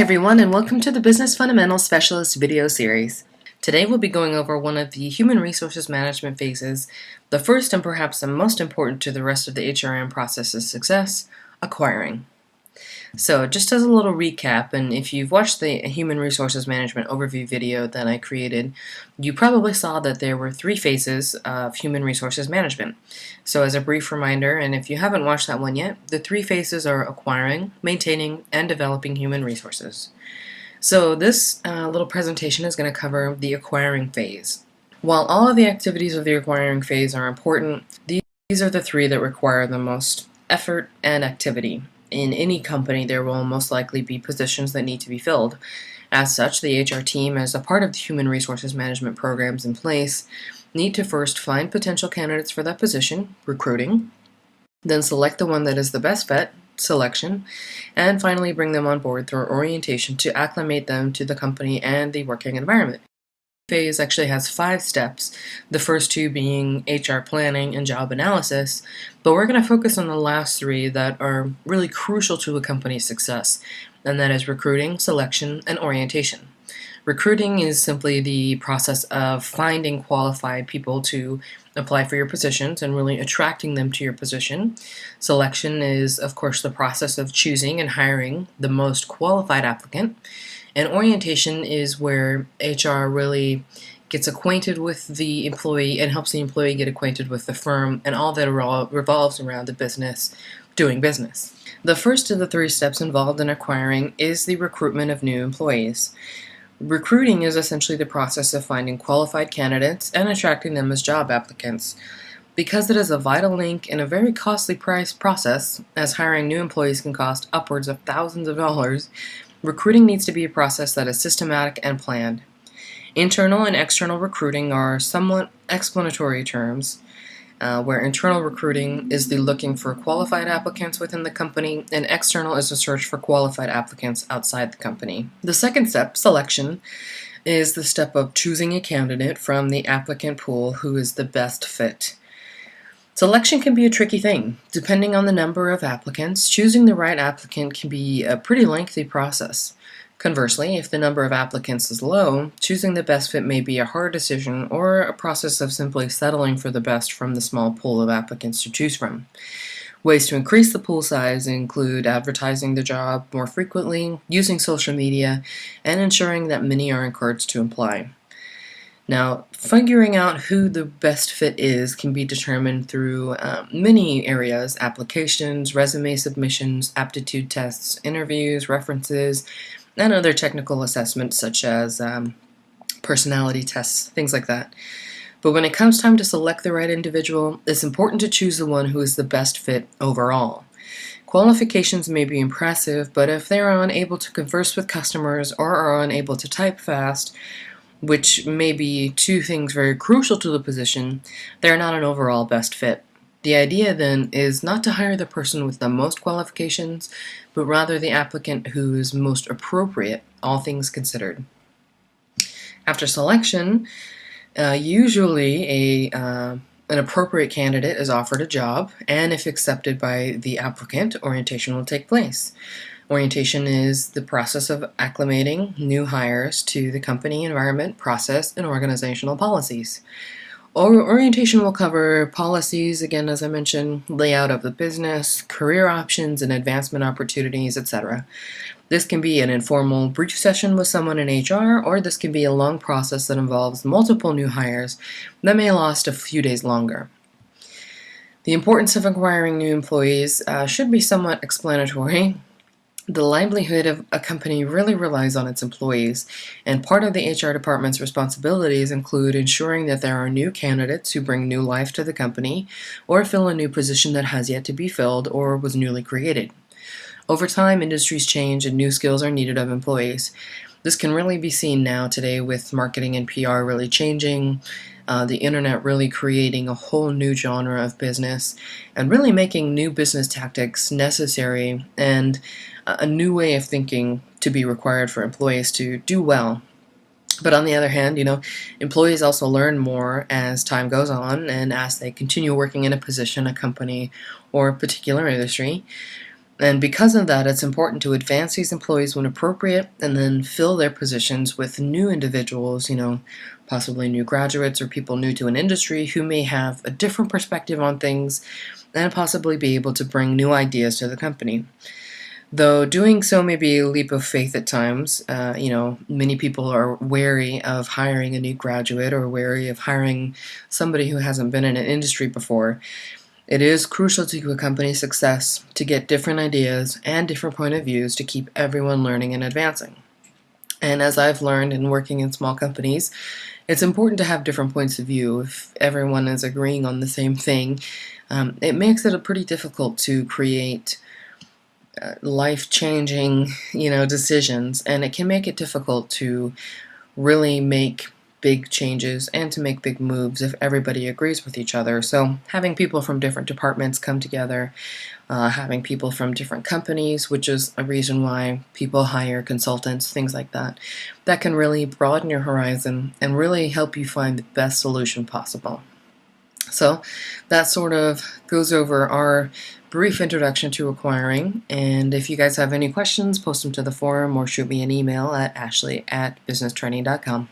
everyone, and welcome to the Business Fundamentals Specialist video series. Today we'll be going over one of the human resources management phases, the first and perhaps the most important to the rest of the HRM process's success, acquiring. So just as a little recap, and if you've watched the human resources management overview video that I created, you probably saw that there were 3 phases of human resources management. So as a brief reminder, and if you haven't watched that one yet, the 3 phases are acquiring, maintaining, and developing human resources. So this little presentation is going to cover the acquiring phase. While all of the activities of the acquiring phase are important, these are the 3 that require the most effort and activity. In any company, there will most likely be positions that need to be filled. As such, the HR team, as a part of the human resources management programs in place, need to first find potential candidates for that position, recruiting, then select the one that is the best fit, selection, and finally bring them on board through orientation to acclimate them to the company and the working environment. Phase actually has 5 steps, the first 2 being HR planning and job analysis, but we're going to focus on the last 3 that are really crucial to a company's success, and that is recruiting, selection, and orientation. Recruiting is simply the process of finding qualified people to apply for your positions and really attracting them to your position. Selection is, of course, the process of choosing and hiring the most qualified applicant. And orientation is where HR really gets acquainted with the employee and helps the employee get acquainted with the firm and all that revolves around the business doing business. The first of the 3 steps involved in acquiring is the recruitment of new employees. Recruiting is essentially the process of finding qualified candidates and attracting them as job applicants. Because it is a vital link and a very costly process, as hiring new employees can cost upwards of thousands of dollars, recruiting needs to be a process that is systematic and planned. Internal and external recruiting are somewhat explanatory terms, where internal recruiting is the looking for qualified applicants within the company, and external is the search for qualified applicants outside the company. The second step, selection, is the step of choosing a candidate from the applicant pool who is the best fit. Selection can be a tricky thing. Depending on the number of applicants, choosing the right applicant can be a pretty lengthy process. Conversely, if the number of applicants is low, choosing the best fit may be a hard decision or a process of simply settling for the best from the small pool of applicants to choose from. Ways to increase the pool size include advertising the job more frequently, using social media, and ensuring that many are encouraged to apply. Now, figuring out who the best fit is can be determined through many areas: applications, resume submissions, aptitude tests, interviews, references, and other technical assessments such as personality tests, things like that. But when it comes time to select the right individual, it's important to choose the one who is the best fit overall. Qualifications may be impressive, but if they are unable to converse with customers or are unable to type fast, which may be 2 things very crucial to the position, they're not an overall best fit. The idea then is not to hire the person with the most qualifications, but rather the applicant who is most appropriate, all things considered. After selection, usually an appropriate candidate is offered a job, and if accepted by the applicant, orientation will take place. Orientation is the process of acclimating new hires to the company environment, process, and organizational policies. Orientation will cover policies, again, as I mentioned, layout of the business, career options and advancement opportunities, etc. This can be an informal brief session with someone in HR, or this can be a long process that involves multiple new hires that may last a few days longer. The importance of acquiring new employees should be somewhat explanatory. The livelihood of a company really relies on its employees, and part of the HR department's responsibilities include ensuring that there are new candidates who bring new life to the company or fill a new position that has yet to be filled or was newly created. Over time, industries change and new skills are needed of employees. This can really be seen now today with marketing and PR really changing, the internet really creating a whole new genre of business, and really making new business tactics necessary and a new way of thinking to be required for employees to do well. But on the other hand, employees also learn more as time goes on and as they continue working in a position, a company, or a particular industry. And because of that, it's important to advance these employees when appropriate and then fill their positions with new individuals, possibly new graduates or people new to an industry who may have a different perspective on things and possibly be able to bring new ideas to the company. Though doing so may be a leap of faith at times, many people are wary of hiring a new graduate or wary of hiring somebody who hasn't been in an industry before. It is crucial to a company's success to get different ideas and different point of views to keep everyone learning and advancing. And as I've learned in working in small companies, it's important to have different points of view. If everyone is agreeing on the same thing, it makes it pretty difficult to create life-changing, decisions, and it can make it difficult to really make big changes and to make big moves if everybody agrees with each other. So having people from different departments come together, having people from different companies, which is a reason why people hire consultants, things like that, that can really broaden your horizon and really help you find the best solution possible. So that sort of goes over our brief introduction to acquiring, and if you guys have any questions, post them to the forum or shoot me an email at ashley@businesstraining.com.